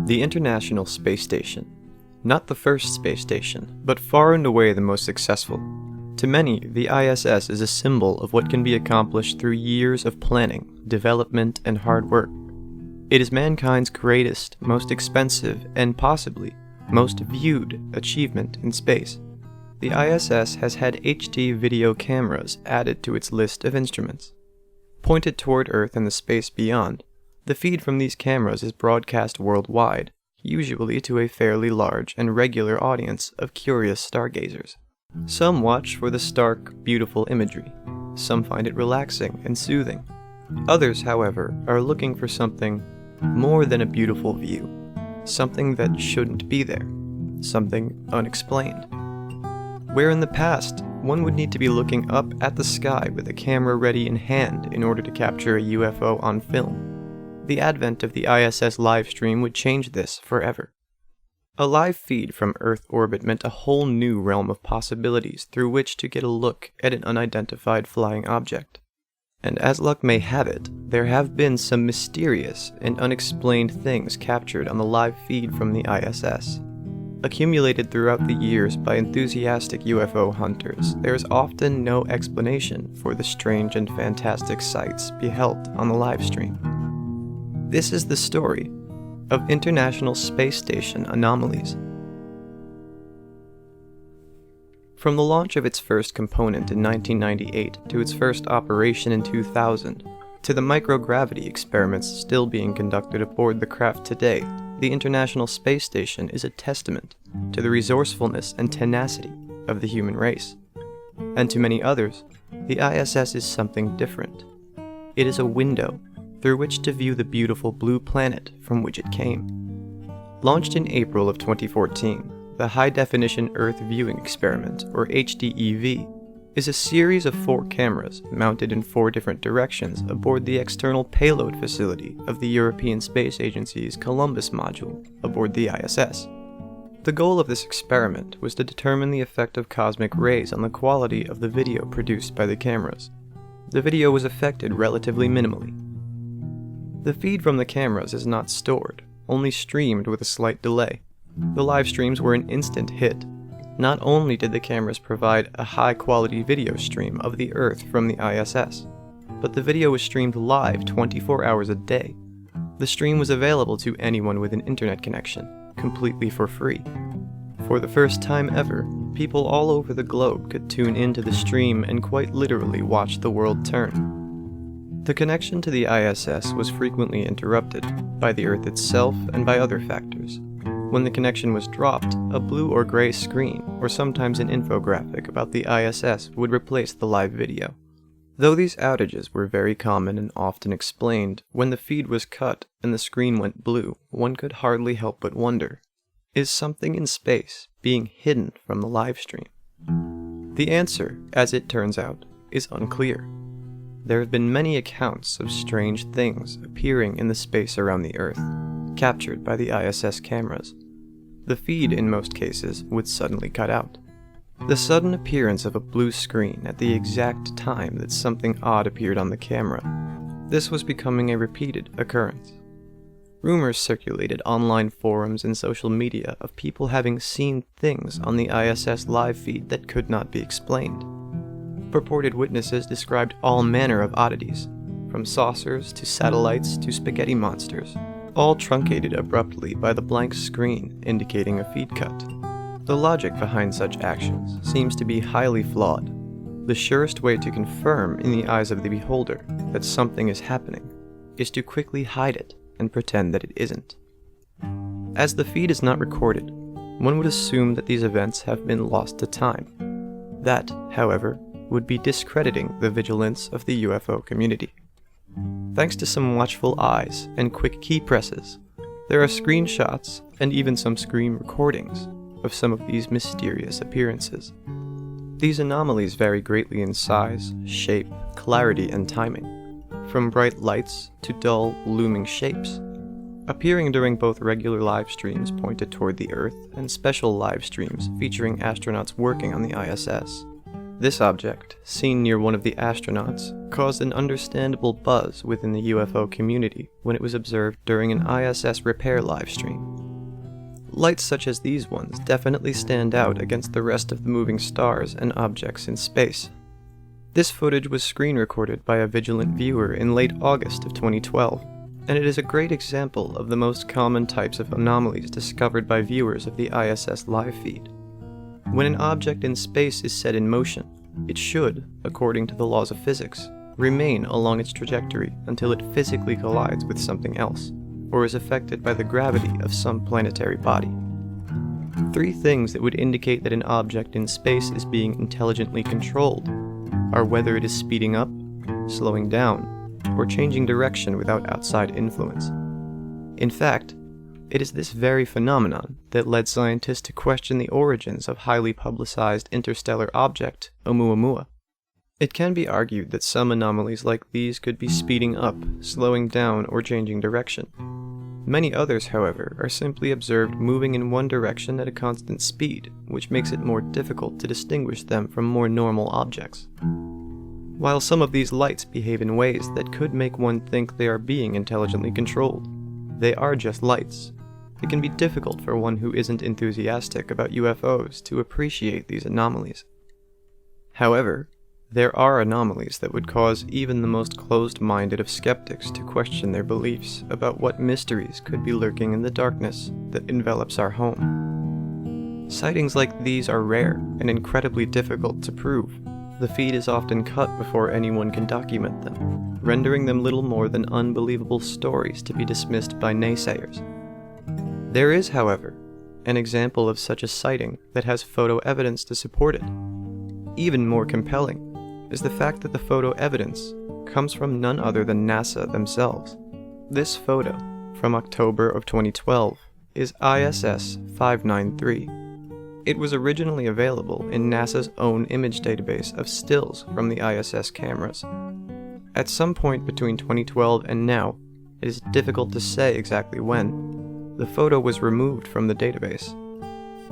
The International Space Station. Not the first space station, but far and away the most successful. To many, the ISS is a symbol of what can be accomplished through years of planning, development, and hard work. It is mankind's greatest, most expensive, and possibly most viewed achievement in space. The ISS has had HD video cameras added to its list of instruments. Pointed toward Earth and the space beyond, the feed from these cameras is broadcast worldwide, usually to a fairly large and regular audience of curious stargazers. Some watch for the stark, beautiful imagery. Some find it relaxing and soothing. Others, however, are looking for something more than a beautiful view. Something that shouldn't be there. Something unexplained. Where in the past, one would need to be looking up at the sky with a camera ready in hand in order to capture a UFO on film. The advent of the ISS livestream would change this forever. A live feed from Earth orbit meant a whole new realm of possibilities through which to get a look at an unidentified flying object. And as luck may have it, there have been some mysterious and unexplained things captured on the live feed from the ISS. Accumulated throughout the years by enthusiastic UFO hunters, there is often no explanation for the strange and fantastic sights beheld on the livestream. This is the story of International Space Station Anomalies. From the launch of its first component in 1998 to its first operation in 2000, to the microgravity experiments still being conducted aboard the craft today, the International Space Station is a testament to the resourcefulness and tenacity of the human race. And to many others, the ISS is something different. It is a window through which to view the beautiful blue planet from which it came. Launched in April of 2014, the High Definition Earth Viewing Experiment, or HDEV, is a series of 4 cameras mounted in 4 different directions aboard the external payload facility of the European Space Agency's Columbus module aboard the ISS. The goal of this experiment was to determine the effect of cosmic rays on the quality of the video produced by the cameras. The video was affected relatively minimally. The feed from the cameras is not stored, only streamed with a slight delay. The live streams were an instant hit. Not only did the cameras provide a high-quality video stream of the Earth from the ISS, but the video was streamed live 24 hours a day. The stream was available to anyone with an internet connection, completely for free. For the first time ever, people all over the globe could tune into the stream and quite literally watch the world turn. The connection to the ISS was frequently interrupted by the Earth itself and by other factors. When the connection was dropped, a blue or gray screen, or sometimes an infographic about the ISS would replace the live video. Though these outages were very common and often explained, when the feed was cut and the screen went blue, one could hardly help but wonder, is something in space being hidden from the live stream? The answer, as it turns out, is unclear. There have been many accounts of strange things appearing in the space around the Earth, captured by the ISS cameras. The feed, in most cases, would suddenly cut out. The sudden appearance of a blue screen at the exact time that something odd appeared on the camera. This was becoming a repeated occurrence. Rumors circulated online forums and social media of people having seen things on the ISS live feed that could not be explained. Purported witnesses described all manner of oddities, from saucers to satellites to spaghetti monsters, all truncated abruptly by the blank screen indicating a feed cut. The logic behind such actions seems to be highly flawed. The surest way to confirm in the eyes of the beholder that something is happening is to quickly hide it and pretend that it isn't. As the feed is not recorded, one would assume that these events have been lost to time. That, however, would be discrediting the vigilance of the UFO community. Thanks to some watchful eyes and quick key presses, there are screenshots and even some screen recordings of some of these mysterious appearances. These anomalies vary greatly in size, shape, clarity, and timing, from bright lights to dull, looming shapes, appearing during both regular live streams pointed toward the Earth and special live streams featuring astronauts working on the ISS. This object, seen near one of the astronauts, caused an understandable buzz within the UFO community when it was observed during an ISS repair livestream. Lights such as these ones definitely stand out against the rest of the moving stars and objects in space. This footage was screen recorded by a vigilant viewer in late August of 2012, and it is a great example of the most common types of anomalies discovered by viewers of the ISS live feed. When an object in space is set in motion, it should, according to the laws of physics, remain along its trajectory until it physically collides with something else, or is affected by the gravity of some planetary body. 3 things that would indicate that an object in space is being intelligently controlled are whether it is speeding up, slowing down, or changing direction without outside influence. In fact, it is this very phenomenon that led scientists to question the origins of highly publicized interstellar object Oumuamua. It can be argued that some anomalies like these could be speeding up, slowing down, or changing direction. Many others, however, are simply observed moving in one direction at a constant speed, which makes it more difficult to distinguish them from more normal objects. While some of these lights behave in ways that could make one think they are being intelligently controlled, they are just lights. It can be difficult for one who isn't enthusiastic about UFOs to appreciate these anomalies. However, there are anomalies that would cause even the most closed-minded of skeptics to question their beliefs about what mysteries could be lurking in the darkness that envelops our home. Sightings like these are rare and incredibly difficult to prove. The feed is often cut before anyone can document them, rendering them little more than unbelievable stories to be dismissed by naysayers. There is, however, an example of such a sighting that has photo evidence to support it. Even more compelling is the fact that the photo evidence comes from none other than NASA themselves. This photo, from October of 2012, is ISS 593. It was originally available in NASA's own image database of stills from the ISS cameras. At some point between 2012 and now, it is difficult to say exactly when, the photo was removed from the database.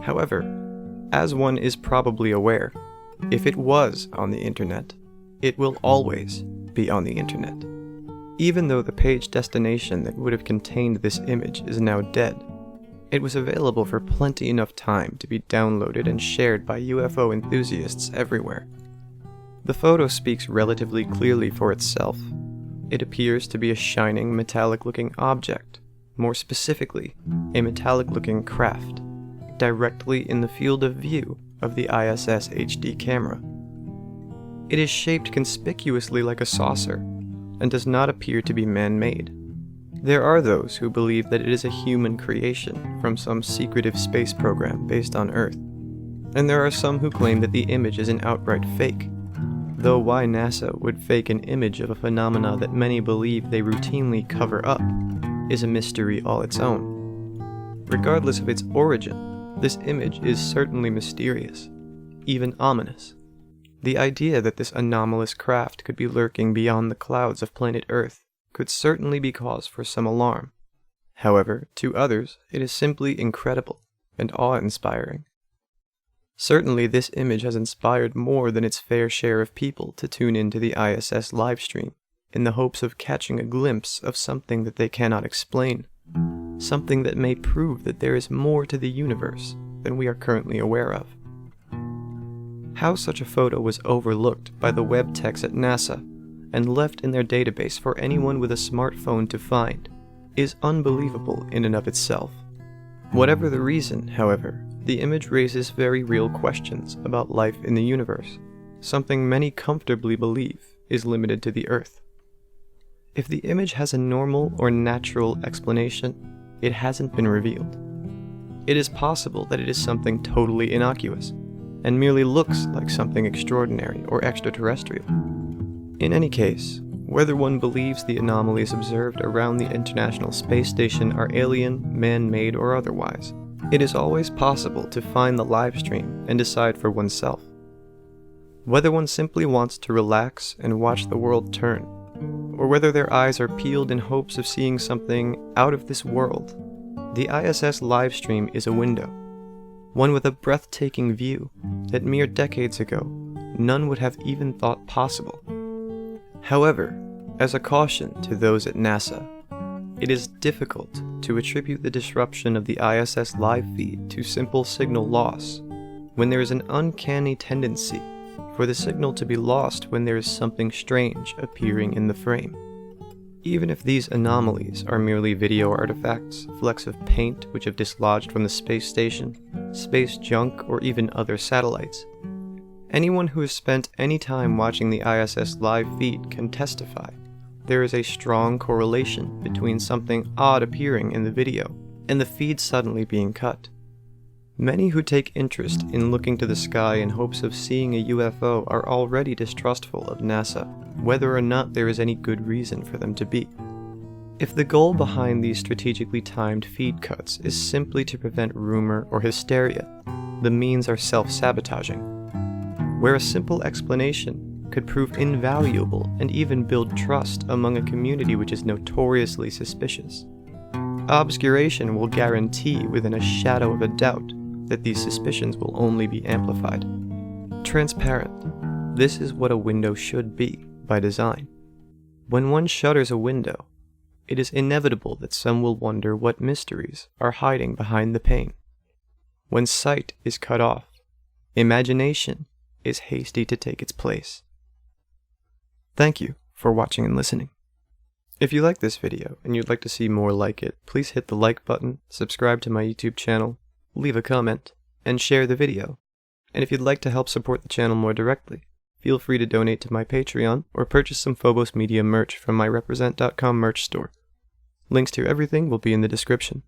However, as one is probably aware, if it was on the internet, it will always be on the internet. Even though the page destination that would have contained this image is now dead, it was available for plenty enough time to be downloaded and shared by UFO enthusiasts everywhere. The photo speaks relatively clearly for itself. It appears to be a shining, metallic-looking object, more specifically, a metallic-looking craft, directly in the field of view of the ISS HD camera. It is shaped conspicuously like a saucer, and does not appear to be man-made. There are those who believe that it is a human creation from some secretive space program based on Earth, and there are some who claim that the image is an outright fake, though why NASA would fake an image of a phenomena that many believe they routinely cover up is a mystery all its own. Regardless of its origin, this image is certainly mysterious, even ominous. The idea that this anomalous craft could be lurking beyond the clouds of planet Earth could certainly be cause for some alarm. However, to others, it is simply incredible and awe-inspiring. Certainly, this image has inspired more than its fair share of people to tune into the ISS livestream in the hopes of catching a glimpse of something that they cannot explain. Something that may prove that there is more to the universe than we are currently aware of. How such a photo was overlooked by the web techs at NASA and left in their database for anyone with a smartphone to find is unbelievable in and of itself. Whatever the reason, however, the image raises very real questions about life in the universe, something many comfortably believe is limited to the Earth. If the image has a normal or natural explanation, it hasn't been revealed. It is possible that it is something totally innocuous, and merely looks like something extraordinary or extraterrestrial. In any case, whether one believes the anomalies observed around the International Space Station are alien, man-made, or otherwise, it is always possible to find the live stream and decide for oneself. Whether one simply wants to relax and watch the world turn, or whether their eyes are peeled in hopes of seeing something out of this world, the ISS livestream is a window, one with a breathtaking view that mere decades ago none would have even thought possible. However, as a caution to those at NASA, It is difficult to attribute the disruption of the ISS live feed to simple signal loss, when there is an uncanny tendency for the signal to be lost when there is something strange appearing in the frame. Even if these anomalies are merely video artifacts, flecks of paint which have dislodged from the space station, space junk, or even other satellites, anyone who has spent any time watching the ISS live feed can testify there is a strong correlation between something odd appearing in the video and the feed suddenly being cut. Many who take interest in looking to the sky in hopes of seeing a UFO are already distrustful of NASA, whether or not there is any good reason for them to be. If the goal behind these strategically timed feed cuts is simply to prevent rumor or hysteria, the means are self-sabotaging. Where a simple explanation could prove invaluable and even build trust among a community which is notoriously suspicious, obscuration will guarantee within a shadow of a doubt that these suspicions will only be amplified. Transparent. This is what a window should be by design. When one shutters a window, it is inevitable that some will wonder what mysteries are hiding behind the pane. When sight is cut off, imagination is hasty to take its place. Thank you for watching and listening. If you like this video and you'd like to see more like it, please hit the like button, subscribe to my YouTube channel, leave a comment, and share the video. And if you'd like to help support the channel more directly, feel free to donate to my Patreon or purchase some Phobos Media merch from my Represent.com merch store. Links to everything will be in the description.